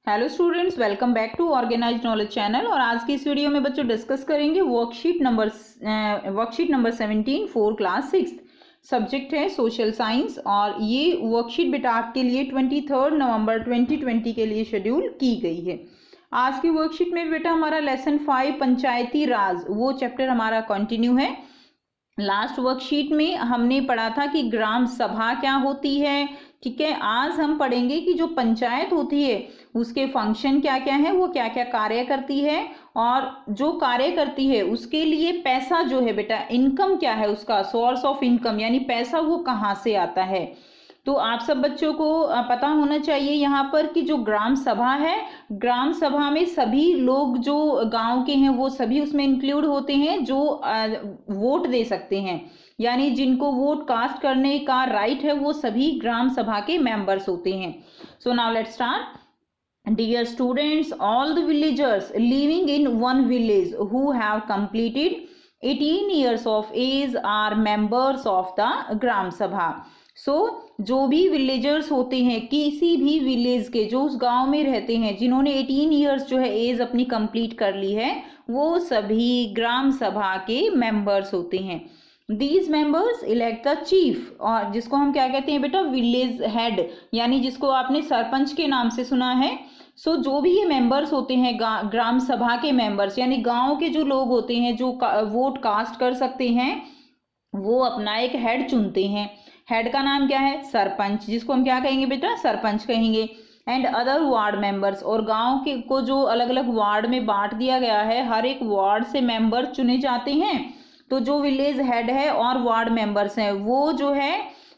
Hello students, welcome back to organised knowledge channel. और आज की इस वीडियो में बच्चों डिस्कस करेंगे worksheet number 17 for class 6। Subject है सोशल साइंस और ये वर्कशीट बेटा आपके लिए 23 नवंबर 2020 के लिए शेड्यूल की गई है। आज की वर्कशीट में बेटा हमारा लेसन 5 पंचायती राज वो चैप्टर हमारा कंटिन्यू है। लास्ट वर्कशीट में हमने पढ़ा था कि ग्राम सभा क्या होती है। ठीक है, आज हम पढ़ेंगे कि जो पंचायत होती है उसके फंक्शन क्या क्या है, वो क्या क्या कार्य करती है और जो कार्य करती है उसके लिए पैसा जो है बेटा इनकम क्या है, उसका सोर्स ऑफ इनकम यानी पैसा वो कहाँ से आता है। तो आप सब बच्चों को पता होना चाहिए यहाँ पर कि जो ग्राम सभा है, ग्राम सभा में सभी लोग जो गांव के हैं वो सभी उसमें इंक्लूड होते हैं जो वोट दे सकते हैं, यानी जिनको वोट कास्ट करने का राइट है वो सभी ग्राम सभा के मेंबर्स होते हैं। So now let's start. Dear students, all the villagers living in one village who have completed 18 years of age are members of the Gram Sabha. So, जो भी विलेजर्स होते हैं किसी भी विलेज के जो उस गांव में रहते हैं जिन्होंने 18 इयर्स जो है एज अपनी कंप्लीट कर ली है वो सभी ग्राम सभा के मेंबर्स होते हैं। These members elect the chief, और जिसको हम क्या कहते हैं बेटा विलेज हेड, यानी जिसको आपने सरपंच के नाम से सुना है। सो जो भी ये मेंबर्स होते हैं ग्राम सभा के मेंबर्स यानी गांव के जो लोग होते हैं जो वोट कास्ट कर सकते हैं वो अपना एक हेड चुनते हैं। हेड का नाम क्या है? सरपंच, जिसको हम क्या कहेंगे बेटा? सरपंच कहेंगे। एंड अदर वार्ड मेंबर्स, और गांव के को जो अलग अलग वार्ड में बांट दिया गया है हर एक वार्ड से मेंबर चुने जाते हैं। तो जो विलेज हेड है और वार्ड मेंबर्स हैं वो जो है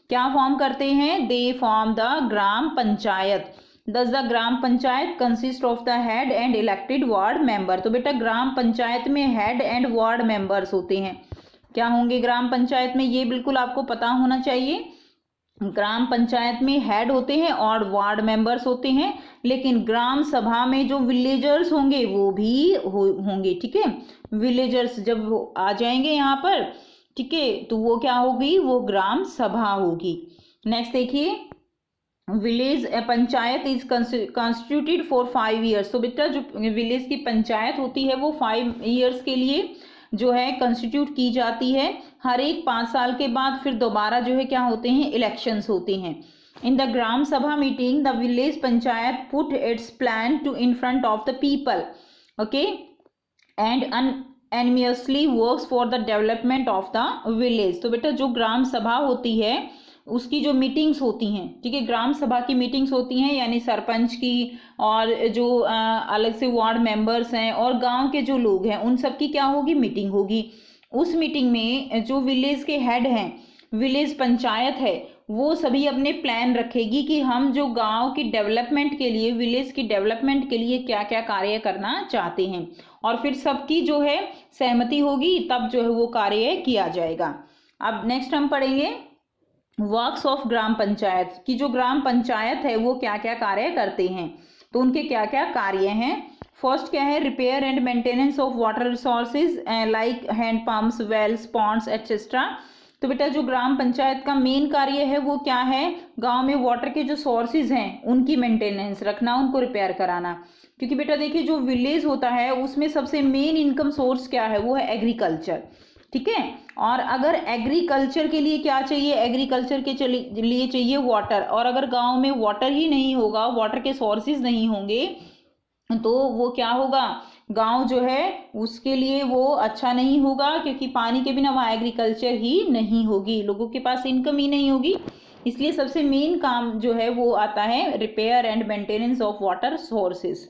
क्या फॉर्म करते हैं? They form the gram panchayat. Thus the gram panchayat consist of the head and elected ward member. तो बेटा ग्राम पंचायत में हेड एंड वार्ड मेंबर्स होते हैं। क्या होंगे ग्राम पंचायत में? ये बिल्कुल आपको पता होना चाहिए। ग्राम पंचायत में हेड होते हैं और वार्ड मेंबर्स होते हैं, लेकिन ग्राम सभा में जो विलेजर्स होंगे वो भी होंगे। ठीक है, विलेजर्स जब वो आ जाएंगे यहाँ पर, ठीक है, तो वो क्या होगी? वो ग्राम सभा होगी। नेक्स्ट देखिए, village panchayat is constituted for 5 years. तो बेटा जो विलेज की पंचायत होती है वो 5 ईयर्स के लिए जो है कंस्टिट्यूट की जाती है। हर एक 5 साल के बाद फिर दोबारा जो है क्या होते हैं? इलेक्शंस होते हैं। इन the gram sabha meeting the village panchayat put its plan to in front of the people, okay, and unanimously works for the development of the village. तो बेटा जो ग्राम सभा होती है उसकी जो मीटिंग्स होती हैं, ठीक है, ग्राम सभा की मीटिंग्स होती हैं यानी सरपंच की और जो अलग से वार्ड मेंबर्स हैं और गांव के जो लोग हैं उन सब की क्या होगी? मीटिंग होगी। उस मीटिंग में जो विलेज के हेड हैं, विलेज पंचायत है, वो सभी अपने प्लान रखेगी कि हम जो गांव की डेवलपमेंट के लिए, विलेज की डेवलपमेंट के लिए क्या क्या कार्य करना चाहते हैं, और फिर सबकी जो है सहमति होगी तब जो है वो कार्य किया जाएगा। अब नेक्स्ट हम पढ़ेंगे वर्क्स ऑफ ग्राम पंचायत की जो ग्राम पंचायत है वो क्या क्या कार्य करते हैं, तो उनके क्या क्या कार्य हैं। फर्स्ट क्या है? Repair and maintenance of water resources like hand pumps, wells, ponds etcetera. तो बेटा जो ग्राम पंचायत का मेन कार्य है वो क्या है? गांव में वाटर के जो सोर्सेज हैं उनकी मेंटेनेंस रखना, उनको रिपेयर कराना। क्योंकि बेटा देखिए जो विलेज होता है उसमें सबसे मेन इनकम सोर्स क्या है? वो है एग्रीकल्चर। ठीक है, और अगर एग्रीकल्चर के लिए क्या चाहिए? एग्रीकल्चर के लिए चाहिए वाटर, और अगर गांव में वाटर ही नहीं होगा, वाटर के सोर्सेज नहीं होंगे तो वो क्या होगा? गांव जो है उसके लिए वो अच्छा नहीं होगा, क्योंकि पानी के बिना वहाँ एग्रीकल्चर ही नहीं होगी, लोगों के पास इनकम ही नहीं होगी। इसलिए सबसे मेन काम जो है वो आता है repair and maintenance of water sources.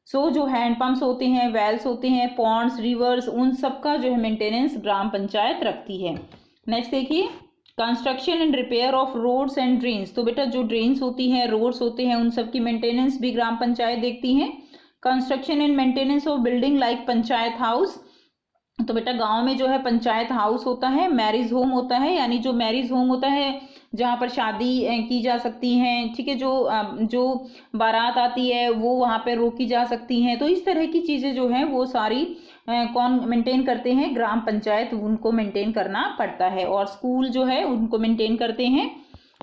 So जो हैंड पंप्स होते हैं, वेल्स होते हैं, पॉन्ड्स, रिवर्स, उन सब का जो है मेंटेनेंस ग्राम पंचायत रखती है। नेक्स्ट देखिए, construction and repair of roads and drains. तो बेटा जो ड्रेन्स होती हैं, रोड्स होते हैं, उन सब की मेंटेनेंस भी ग्राम पंचायत देखती है। Construction and maintenance of building like panchayat house. तो बेटा गांव में जो है पंचायत हाउस होता है, मैरिज होम होता है, यानी जो मैरिज होम होता है जहाँ पर शादी की जा सकती हैं, ठीक है, जो बारात आती है वो वहाँ पर रोकी जा सकती हैं। तो इस तरह की चीज़ें जो हैं वो सारी कौन मेंटेन करते हैं? ग्राम पंचायत, उनको मेंटेन करना पड़ता है। और स्कूल जो है उनको मेंटेन करते हैं।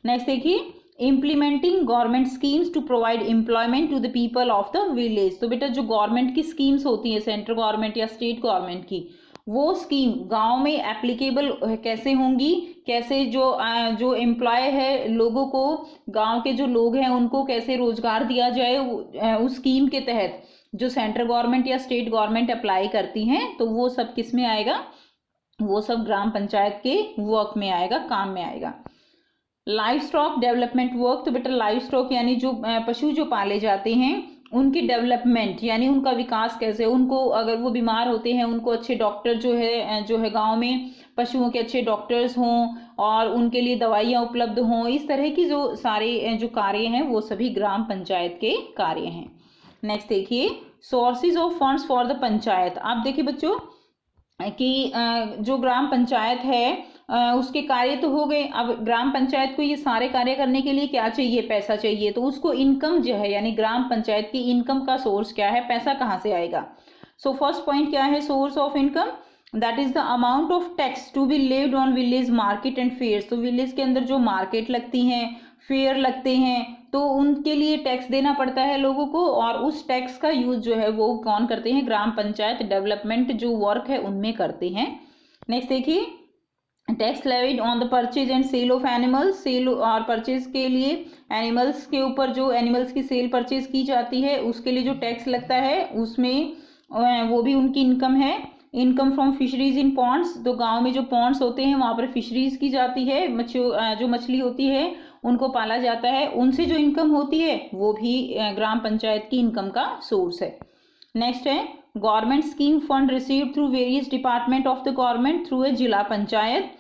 नेक्स्ट देखिए, implementing government schemes to provide employment to the people of the village. तो बेटा जो गवर्नमेंट की स्कीम्स होती हैं, सेंट्रल गवर्नमेंट या स्टेट गवर्नमेंट की, वो स्कीम गांव में एप्लीकेबल कैसे होंगी, कैसे जो एम्प्लॉय है लोगों को, गांव के जो लोग हैं उनको कैसे रोजगार दिया जाए, उस स्कीम के तहत जो सेंट्रल गवर्नमेंट या स्टेट गवर्नमेंट अप्लाई करती हैं, तो वो सब किस में आएगा, वो सब ग्राम पंचायत के वर्क में आएगा, काम में आएगा। लाइफ स्टॉक डेवलपमेंट वर्क, तो बेटा लाइफ स्टॉक यानी जो पशु जो पाले जाते हैं उनकी डेवलपमेंट यानी उनका विकास कैसे, उनको अगर वो बीमार होते हैं उनको अच्छे डॉक्टर जो है गांव में पशुओं के अच्छे डॉक्टर्स हों और उनके लिए दवाइयाँ उपलब्ध हों, इस तरह की जो सारे जो कार्य हैं वो सभी ग्राम पंचायत के कार्य हैं। नेक्स्ट देखिए sources of funds for the panchayat. आप देखिए बच्चों कि जो ग्राम पंचायत है उसके कार्य तो हो गए, अब ग्राम पंचायत को ये सारे कार्य करने के लिए क्या चाहिए, पैसा चाहिए, तो उसको इनकम जो है यानी ग्राम पंचायत की इनकम का सोर्स क्या है, पैसा कहाँ से आएगा। सो फर्स्ट पॉइंट क्या है, source of income, that is the amount of tax to be levied on village market and fair. तो विलेज के अंदर जो मार्केट लगती हैं, फेयर लगते हैं, तो उनके लिए टैक्स देना पड़ता है लोगों को, और उस टैक्स का यूज जो है वो कौन करते हैं, ग्राम पंचायत डेवलपमेंट जो वर्क है उनमें करते हैं। नेक्स्ट देखिए tax levied on the purchase and sale of animals, sale और परचेज के लिए एनिमल्स के ऊपर जो एनिमल्स की सेल परचेज की जाती है उसके लिए जो टैक्स लगता है उसमें वो भी उनकी इनकम है। Income from fisheries in ponds, तो गांव में जो पॉन्ड्स होते हैं वहाँ पर फिशरीज की जाती है, जो मछली होती है उनको पाला जाता है, उनसे जो इनकम होती है वो भी ग्राम पंचायत की इनकम का सोर्स है। नेक्स्ट है government scheme fund receive through various department of the government through a जिला पंचायत।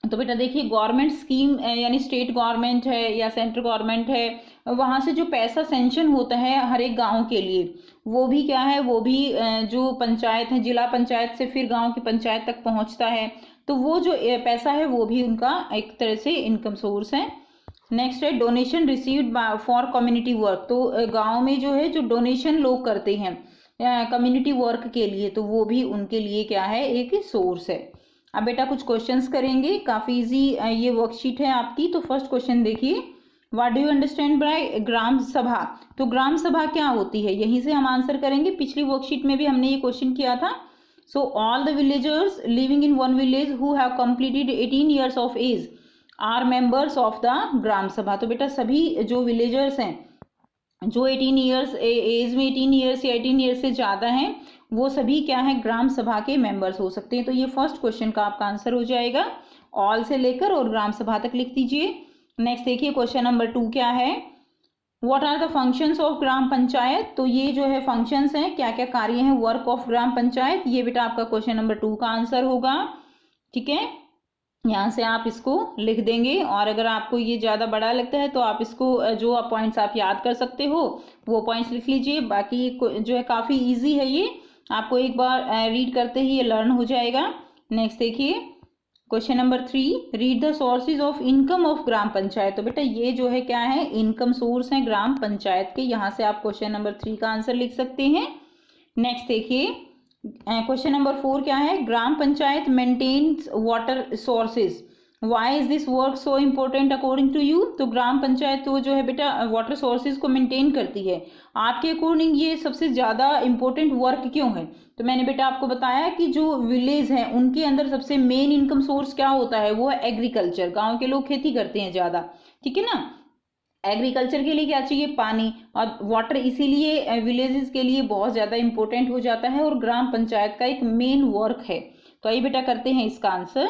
तो बेटा देखिए गवर्नमेंट स्कीम यानी स्टेट गवर्नमेंट है या सेंट्रल गवर्नमेंट है, वहाँ से जो पैसा सेंक्शन होता है हर एक गांव के लिए, वो भी क्या है, वो भी जो पंचायत है जिला पंचायत से फिर गांव की पंचायत तक पहुँचता है, तो वो जो पैसा है वो भी उनका एक तरह से इनकम सोर्स है। नेक्स्ट है donation received for community work, तो गांव में जो है जो डोनेशन लोग करते हैं कम्युनिटी वर्क के लिए, तो वो भी उनके लिए क्या है, एक सोर्स है। अब बेटा कुछ क्वेश्चंस करेंगे, काफ़ी इजी ये वर्कशीट है आपकी। तो फर्स्ट क्वेश्चन देखिए, what do you understand by gram sabha. तो ग्राम सभा क्या होती है, यहीं से हम आंसर करेंगे। पिछली वर्कशीट में भी हमने ये क्वेश्चन किया था। So all the villagers living in one village who have completed 18 years of age are members of the gram sabha. तो बेटा सभी जो विलेजर्स हैं जो 18 ईयर्स एज में 18 ईयर्स या 18 ईयर्स से ज़्यादा हैं, वो सभी क्या है, ग्राम सभा के मेंबर्स हो सकते हैं। तो ये फर्स्ट क्वेश्चन का आपका आंसर हो जाएगा, ऑल से लेकर और ग्राम सभा तक लिख दीजिए। नेक्स्ट देखिए क्वेश्चन नंबर 2 क्या है, what are the functions of gram panchayat. तो ये जो है फंक्शंस हैं, क्या क्या कार्य हैं वर्क ऑफ ग्राम पंचायत, ये बेटा आपका क्वेश्चन नंबर 2 का आंसर होगा। ठीक है, यहाँ से आप इसको लिख देंगे, और अगर आपको ये ज़्यादा बड़ा लगता है तो आप इसको जो पॉइंट्स आप याद कर सकते हो वो पॉइंट्स लिख लीजिए। बाकी जो है काफ़ी इजी है, ये आपको एक बार रीड करते ही ये लर्न हो जाएगा। नेक्स्ट देखिए question number 3, read the sources of income of gram panchayat. तो बेटा ये जो है क्या है, इनकम सोर्स है ग्राम पंचायत के, यहाँ से आप क्वेश्चन नंबर 3 का आंसर लिख सकते हैं। नेक्स्ट देखिए क्वेश्चन नंबर 4 क्या है, gram panchayat maintains water sources, why is this work so important according to you. तो ग्राम पंचायत तो जो है बेटा वाटर सोर्सेज को मेंटेन करती है, आपके अकॉर्डिंग ये सबसे ज़्यादा इम्पोर्टेंट वर्क क्यों है। तो मैंने बेटा आपको बताया कि जो विलेज हैं उनके अंदर सबसे मेन इनकम सोर्स क्या होता है, वो है एग्रीकल्चर। गाँव के लोग खेती करते हैं ज़्यादा, ठीक है ना। एग्रीकल्चर के लिए क्या चाहिए, पानी, और वाटर इसीलिए विलेजेस के लिए बहुत ज़्यादा इंपॉर्टेंट हो जाता है और ग्राम पंचायत का एक मेन वर्क है। तो आइए बेटा करते हैं इसका आंसर।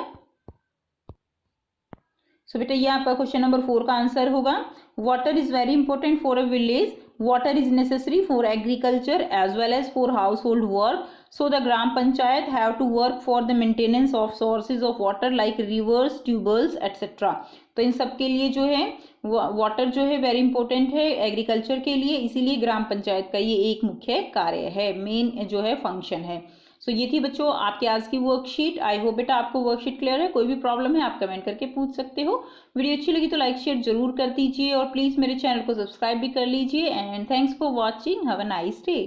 सो बेटा ये आपका क्वेश्चन नंबर 4 का आंसर होगा, water is very important for a village, water is necessary for agriculture as well as for household work, so the gram panchayat have to work for the maintenance of sources of water like rivers, tubels etc. तो इन सब के लिए जो है water जो है very important है agriculture के लिए, इसीलिए ग्राम पंचायत का ये एक मुख्य कार्य है, मेन जो है फंक्शन है। सो ये थी बच्चों आपकी आज की वर्कशीट। आई होप बेटा आपको वर्कशीट क्लियर है, कोई भी प्रॉब्लम है आप कमेंट करके पूछ सकते हो। वीडियो अच्छी लगी तो लाइक शेयर जरूर कर दीजिए और प्लीज़ मेरे चैनल को सब्सक्राइब भी कर लीजिए। And thanks for watching, have a nice day.